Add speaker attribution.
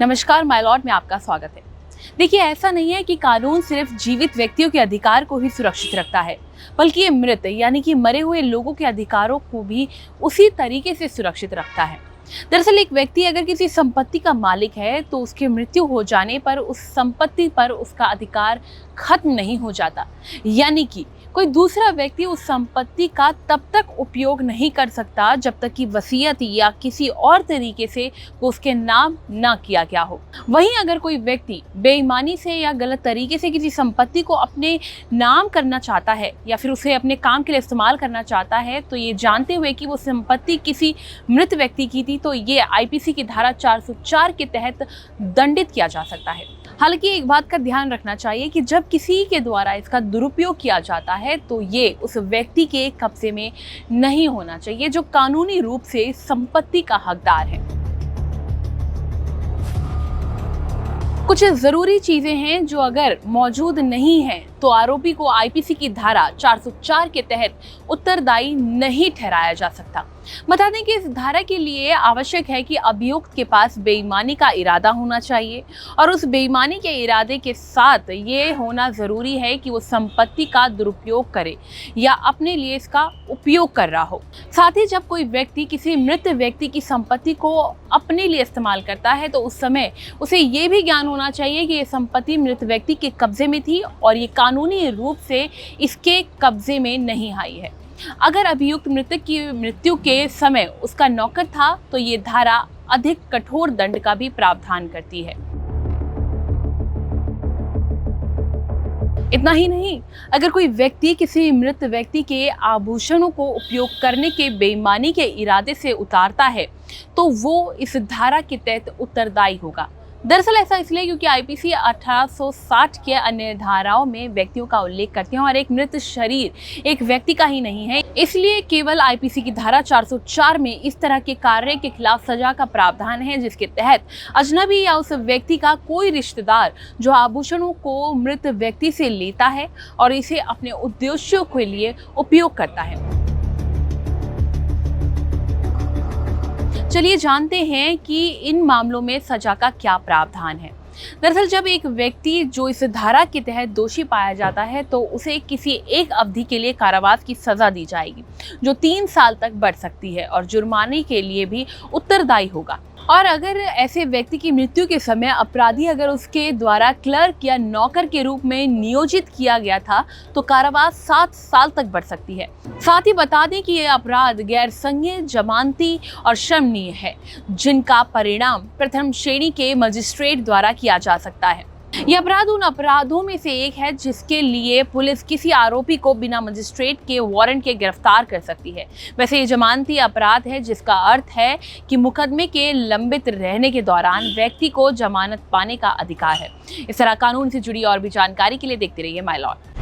Speaker 1: नमस्कार my Lord में आपका स्वागत है। देखिए, ऐसा नहीं है कि कानून सिर्फ जीवित व्यक्तियों के अधिकार को ही सुरक्षित रखता है, बल्कि ये मृत यानी कि मरे हुए लोगों के अधिकारों को भी उसी तरीके से सुरक्षित रखता है। दरअसल एक व्यक्ति अगर किसी संपत्ति का मालिक है तो उसकी मृत्यु हो जाने पर उस संपत्ति पर उसका अधिकार खत्म नहीं हो जाता, यानी कि कोई दूसरा व्यक्ति उस संपत्ति का तब तक उपयोग नहीं कर सकता जब तक कि वसीयत या किसी और तरीके से वो उसके नाम ना किया गया हो। वहीं अगर कोई व्यक्ति बेईमानी से या गलत तरीके से किसी संपत्ति को अपने नाम करना चाहता है या फिर उसे अपने काम के लिए इस्तेमाल करना चाहता है, तो ये जानते हुए कि वो संपत्ति किसी मृत व्यक्ति की थी, तो ये आईपीसी की धारा 404 के तहत दंडित किया जा सकता है। हालांकि एक बात का ध्यान रखना चाहिए कि जब किसी के द्वारा इसका दुरुपयोग किया जाता है तो ये उस व्यक्ति के कब्जे में नहीं होना चाहिए जो कानूनी रूप से संपत्ति का हकदार है। कुछ जरूरी चीजें हैं जो अगर मौजूद नहीं है तो आरोपी को आईपीसी की धारा 404 के तहत उत्तरदायी नहीं ठहराया जा सकता। बता दें कि इस धारा के लिए आवश्यक है कि अभियुक्त के पास बेईमानी का इरादा होना चाहिए और उस बेईमानी के इरादे के साथ ये होना जरूरी है कि वो संपत्ति का दुरुपयोग करे या अपने लिए इसका उपयोग कर रहा हो। साथ ही जब कोई व्यक्ति किसी मृत व्यक्ति की संपत्ति को अपने लिए इस्तेमाल करता है तो उस समय उसे ये भी ज्ञान होना चाहिए कि ये संपत्ति मृत व्यक्ति के कब्जे में थी और ये कानूनी रूप से इसके कब्जे में नहीं आई है। अगर अभियुक्त मृतक की मृत्यु के समय उसका नौकर था तो ये धारा अधिक कठोर दंड का भी प्रावधान करती है। इतना ही नहीं, अगर कोई व्यक्ति किसी मृत व्यक्ति के आभूषणों को उपयोग करने के बेईमानी के इरादे से उतारता है तो वो इस धारा के तहत उत्तरदायी होगा। दरअसल ऐसा इसलिए क्योंकि आईपीसी 1860 के अन्य धाराओं में व्यक्तियों का उल्लेख करते हैं और एक मृत शरीर एक व्यक्ति का ही नहीं है, इसलिए केवल आईपीसी की धारा 404 में इस तरह के कार्य के खिलाफ सजा का प्रावधान है जिसके तहत अजनबी या उस व्यक्ति का कोई रिश्तेदार जो आभूषणों को मृत व्यक्ति से लेता है और इसे अपने उद्देश्यों के लिए उपयोग करता है। चलिए जानते हैं कि इन मामलों में सजा का क्या प्रावधान है। दरअसल जब एक व्यक्ति जो इस धारा के तहत दोषी पाया जाता है तो उसे किसी एक अवधि के लिए कारावास की सजा दी जाएगी जो 3 साल तक बढ़ सकती है और जुर्माने के लिए भी उत्तरदायी होगा। और अगर ऐसे व्यक्ति की मृत्यु के समय अपराधी अगर उसके द्वारा क्लर्क या नौकर के रूप में नियोजित किया गया था तो कारावास 7 साल तक बढ़ सकती है। साथ ही बता दें कि यह अपराध गैर संज्ञेय, जमानती और शर्मनीय है जिनका परिणाम प्रथम श्रेणी के मजिस्ट्रेट द्वारा किया जा सकता है। यह अपराध उन अपराधों में से एक है जिसके लिए पुलिस किसी आरोपी को बिना मजिस्ट्रेट के वारंट के गिरफ्तार कर सकती है। वैसे ये जमानती अपराध है जिसका अर्थ है कि मुकदमे के लंबित रहने के दौरान व्यक्ति को जमानत पाने का अधिकार है। इस तरह कानून से जुड़ी और भी जानकारी के लिए देखते रहिए माय लॉर्ड।